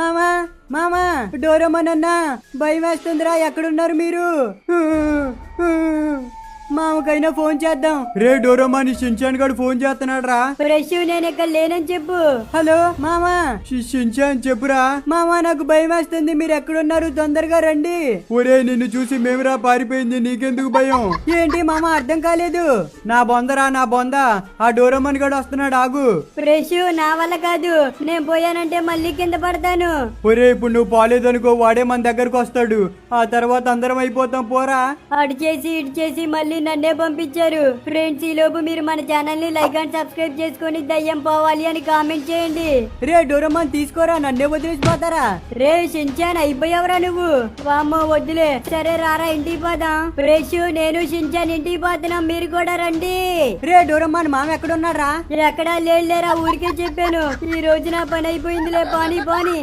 మామా మామా డోరేమోన్ అన్న భయం వేస్తుందిరా, ఎక్కడున్నారు మీరు? మామకైనా ఫోన్ చేద్దాం. రే డోరేమోన్, షిన్చాన్ గడు ఫోన్ చేస్తున్నాడు రా. ఫ్రెష్ నేను ఇక్కడ లేనని చెప్పు. హలో మామా. షిన్చాన్ చెప్పురా. మామా నాకు భయం వేస్తుంది, మీరు ఎక్కడున్నారు? తొందరగా రండి. ఒరే నిన్ను చూసి మేమురా పారిపోయింది, నీకెందుకు భయం? ఏంటి మామా, అర్థం కాలేదు. నా బొందరా నా బొంద, ఆ డోరేమోన్ గడు వస్తున్నాడు, ఆగు. ఫ్రెష్ నా వల్ల కాదు, నేను పోయానంటే మళ్ళీ కింద పడతాను. ఒరే ఇప్పుడు నువ్వు పోలేదనుకో, వాడే మన దగ్గరకు వస్తాడు, ఆ తర్వాత అందరం అయిపోతాం, పోరా. అటు చేసి ఇటు చేసి మళ్ళీ నన్నే పంపించారు. ఫ్రెండ్స్, ఈ లోపు మీరు మన ఛానల్ ని లైక్ అండ్ సబ్స్క్రైబ్ చేసుకుని దయ్యం పోవాలి అని కామెంట్ చేయండి. రే డోరేమోన్ తీసుకోరా, నన్నే వదిలేసిపోతారా? రే షిన్చాన్, అయిపోయావరా నువ్వు? వామ్మో వద్దులే, సరే రారా ఇంటికి పోదాం. ఫ్రెష్ నేను షిన్చాన్ ఇంటికి పోతున్నాం, మీరు కూడా రండి. రే డోరేమోన్, మామ ఎక్కడున్నారా? ఎక్కడా లేరా, ఊరికే చెప్పాను. ఈ రోజు నా పని అయిపోయిందిలే, పోనీ పోనీ.